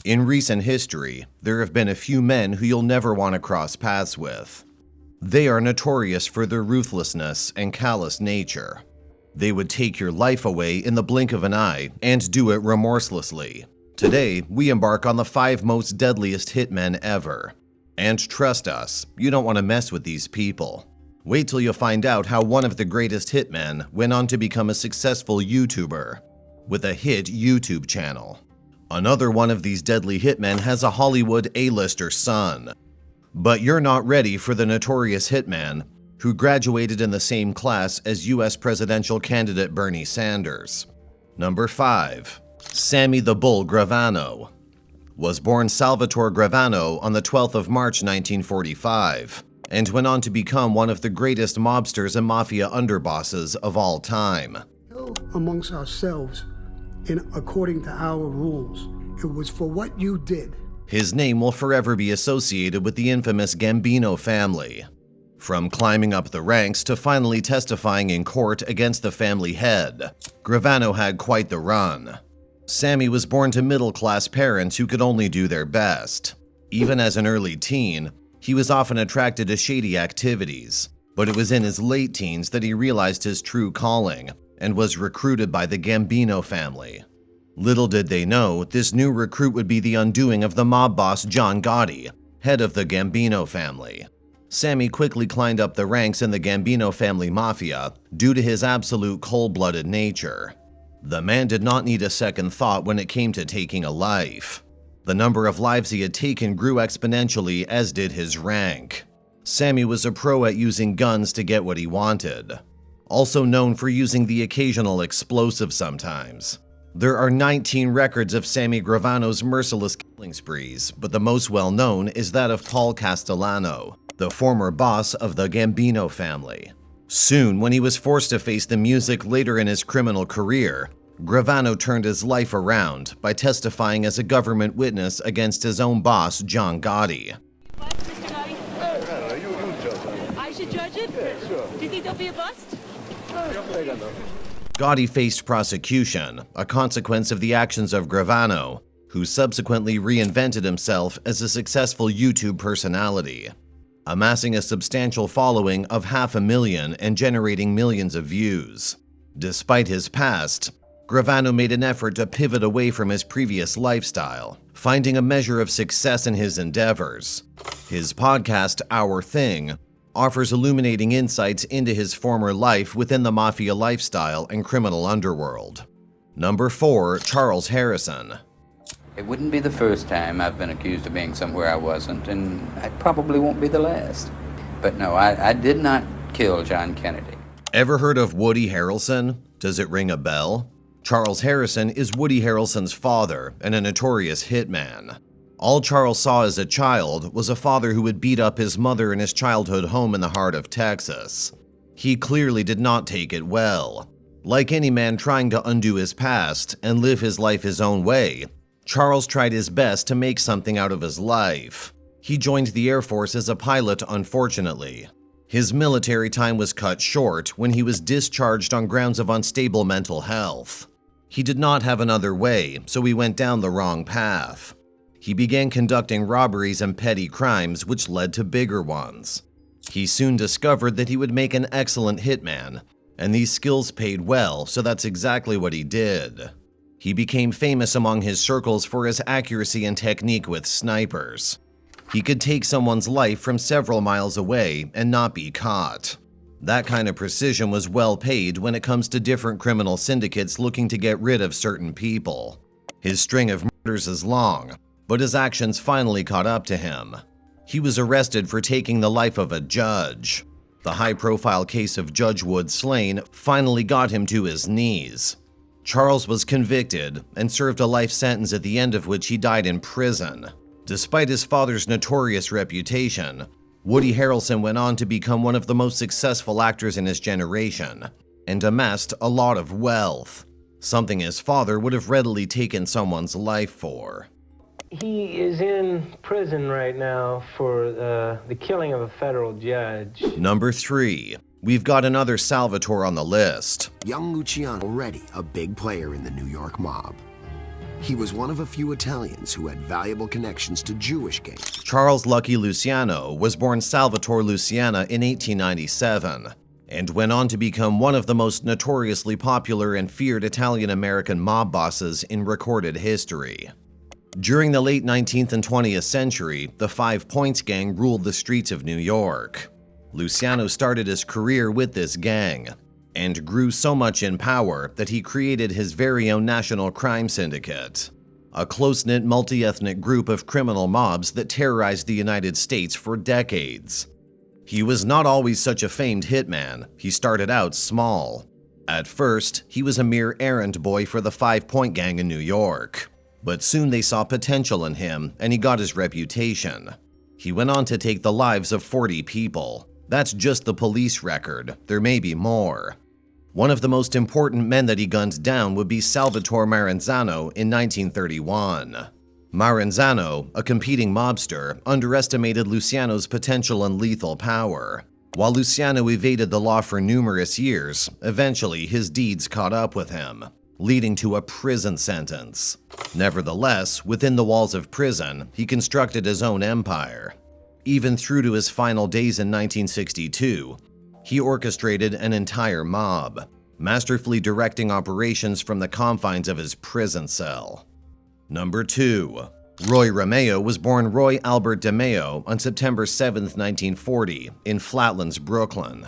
In recent history, there have been a few men who you'll never want to cross paths with. They are notorious for their ruthlessness and callous nature. They would take your life away in the blink of an eye and do it remorselessly. Today, we embark on the 5 most deadliest hitmen ever. And trust us, you don't want to mess with these people. Wait till you find out how one of the greatest hitmen went on to become a successful YouTuber with a hit YouTube channel. Another one of these deadly hitmen has a Hollywood A-lister son. But you're not ready for the notorious hitman who graduated in the same class as US presidential candidate Bernie Sanders. Number 5. Sammy the Bull Gravano. Was born Salvatore Gravano on the 12th of March 1945 and went on to become one of the greatest mobsters and mafia underbosses of all time. Amongst ourselves, according to our rules, it was for what you did. His name will forever be associated with the infamous Gambino family. From climbing up the ranks to finally testifying in court against the family head, Gravano had quite the run. Sammy was born to middle-class parents who could only do their best. Even as an early teen, he was often attracted to shady activities, but it was in his late teens that he realized his true calling and was recruited by the Gambino family. Little did they know, this new recruit would be the undoing of the mob boss John Gotti, head of the Gambino family. Sammy quickly climbed up the ranks in the Gambino family mafia due to his absolute cold-blooded nature. The man did not need a second thought when it came to taking a life. The number of lives he had taken grew exponentially, as did his rank. Sammy was a pro at using guns to get what he wanted. Also known for using the occasional explosive sometimes. There are 19 records of Sammy Gravano's merciless killing sprees, but the most well-known is that of Paul Castellano, the former boss of the Gambino family. Soon, when he was forced to face the music later in his criminal career, Gravano turned his life around by testifying as a government witness against his own boss, John Gotti. Bust, Mr. Gotti? You judge it. I should judge it? Yeah, sure. Do you think there'll be a bust? Gotti faced prosecution, a consequence of the actions of Gravano, who subsequently reinvented himself as a successful YouTube personality, amassing a substantial following of 500,000 and generating millions of views. Despite his past, Gravano made an effort to pivot away from his previous lifestyle, finding a measure of success in his endeavors. His podcast, Our Thing, offers illuminating insights into his former life within the mafia lifestyle and criminal underworld. Number 4. Charles Harrison. It wouldn't be the first time I've been accused of being somewhere I wasn't, and it probably won't be the last. But no, I did not kill John Kennedy. Ever heard of Woody Harrelson? Does it ring a bell? Charles Harrison is Woody Harrelson's father and a notorious hitman. All Charles saw as a child was a father who would beat up his mother in his childhood home in the heart of Texas. He clearly did not take it well. Like any man trying to undo his past and live his life his own way, Charles tried his best to make something out of his life. He joined the Air Force as a pilot, unfortunately. His military time was cut short when he was discharged on grounds of unstable mental health. He did not have another way, so he went down the wrong path. He began conducting robberies and petty crimes, which led to bigger ones. He soon discovered that he would make an excellent hitman, and these skills paid well, so that's exactly what he did. He became famous among his circles for his accuracy and technique with snipers. He could take someone's life from several miles away and not be caught. That kind of precision was well paid when it comes to different criminal syndicates looking to get rid of certain people. His string of murders is long, but his actions finally caught up to him. He was arrested for taking the life of a judge. The high-profile case of Judge Wood Slain finally got him to his knees. Charles was convicted and served a life sentence, at the end of which he died in prison. Despite his father's notorious reputation, Woody Harrelson went on to become one of the most successful actors in his generation and amassed a lot of wealth, something his father would have readily taken someone's life for. He is in prison right now for the killing of a federal judge. Number 3. We've got another Salvatore on the list. Young Luciano, already a big player in the New York mob. He was one of a few Italians who had valuable connections to Jewish gangs. Charles Lucky Luciano was born Salvatore Luciana in 1897 and went on to become one of the most notoriously popular and feared Italian-American mob bosses in recorded history. During the late 19th and 20th century, the 5 Points Gang ruled the streets of New York. Luciano started his career with this gang and grew so much in power that he created his very own national crime syndicate, a close-knit multi-ethnic group of criminal mobs that terrorized the United States for decades. He was not always such a famed hitman. He started out small. At first, he was a mere errand boy for the 5 Point Gang in New York, but soon they saw potential in him and he got his reputation. He went on to take the lives of 40 people. That's just the police record. There may be more. One of the most important men that he gunned down would be Salvatore Maranzano in 1931. Maranzano, a competing mobster, underestimated Luciano's potential and lethal power. While Luciano evaded the law for numerous years, eventually his deeds caught up with him, leading to a prison sentence. Nevertheless, within the walls of prison, he constructed his own empire. Even through to his final days in 1962, he orchestrated an entire mob, masterfully directing operations from the confines of his prison cell. Number 2. Roy Romeo was born Roy Albert DeMeo on September 7, 1940, in Flatlands, Brooklyn.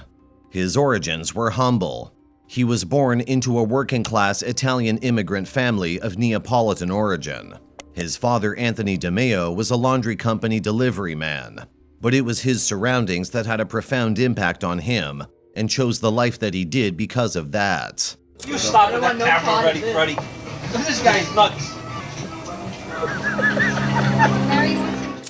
His origins were humble. He was born into a working-class Italian immigrant family of Neapolitan origin. His father, Anthony DeMeo, was a laundry company delivery man, but it was his surroundings that had a profound impact on him and chose the life that he did because of that. You stop with that camera, Freddie. This guy's nuts.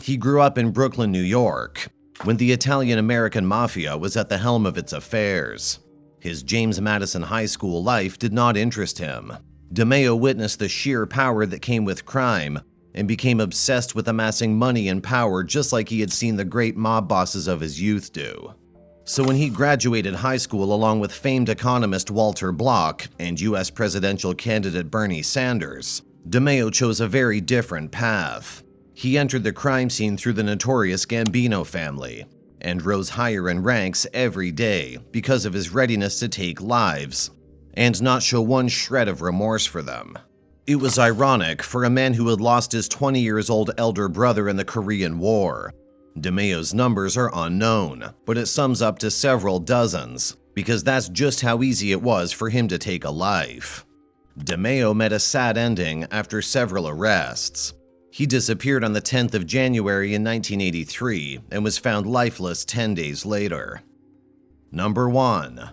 He grew up in Brooklyn, New York, when the Italian-American mafia was at the helm of its affairs. His James Madison High School life did not interest him. DeMeo witnessed the sheer power that came with crime and became obsessed with amassing money and power just like he had seen the great mob bosses of his youth do. So when he graduated high school along with famed economist Walter Block and U.S. presidential candidate Bernie Sanders, DeMeo chose a very different path. He entered the crime scene through the notorious Gambino family and rose higher in ranks every day because of his readiness to take lives and not show one shred of remorse for them. It was ironic for a man who had lost his 20-year-old elder brother in the Korean War. DeMeo's numbers are unknown, but it sums up to several dozens, because that's just how easy it was for him to take a life. DeMeo met a sad ending after several arrests. He disappeared on the 10th of January in 1983 and was found lifeless 10 days later. Number 1.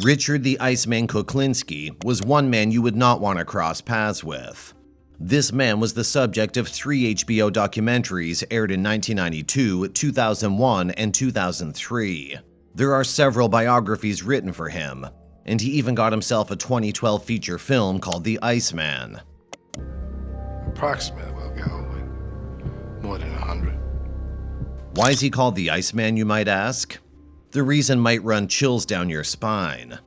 Richard the Iceman Kuklinski was one man you would not want to cross paths with. This man was the subject of 3 HBO documentaries aired in 1992, 2001, and 2003. There are several biographies written for him, and he even got himself a 2012 feature film called The Iceman. Approximately, we'll go more than 100. Why is he called the Iceman, you might ask? The reason might run chills down your spine.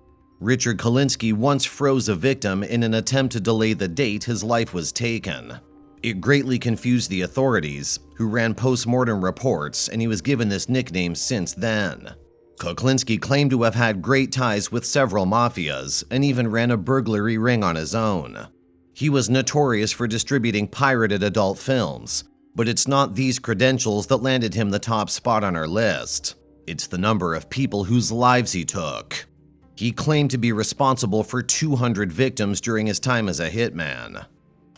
Richard Kuklinski once froze a victim in an attempt to delay the date his life was taken. It greatly confused the authorities, who ran post-mortem reports, and he was given this nickname since then. Kuklinski claimed to have had great ties with several mafias and even ran a burglary ring on his own. He was notorious for distributing pirated adult films, but it's not these credentials that landed him the top spot on our list. It's the number of people whose lives he took. He claimed to be responsible for 200 victims during his time as a hitman.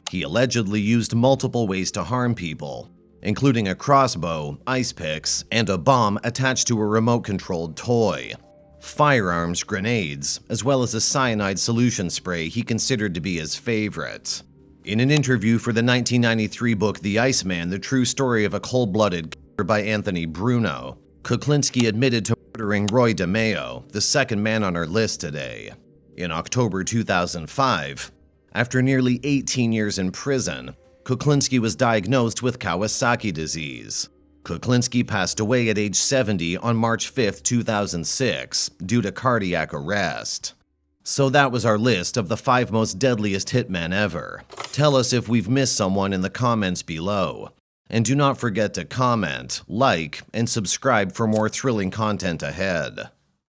He allegedly used multiple ways to harm people, including a crossbow, ice picks, and a bomb attached to a remote-controlled toy, firearms, grenades, as well as a cyanide solution spray he considered to be his favorite. In an interview for the 1993 book The Iceman, The True Story of a Cold-Blooded Killer by Anthony Bruno, Kuklinski admitted to murdering Roy DeMeo, the second man on our list today. In October 2005, after nearly 18 years in prison, Kuklinski was diagnosed with Kawasaki disease. Kuklinski passed away at age 70 on March 5, 2006, due to cardiac arrest. So that was our list of the 5 most deadliest hitmen ever. Tell us if we've missed someone in the comments below. And do not forget to comment, like, and subscribe for more thrilling content ahead.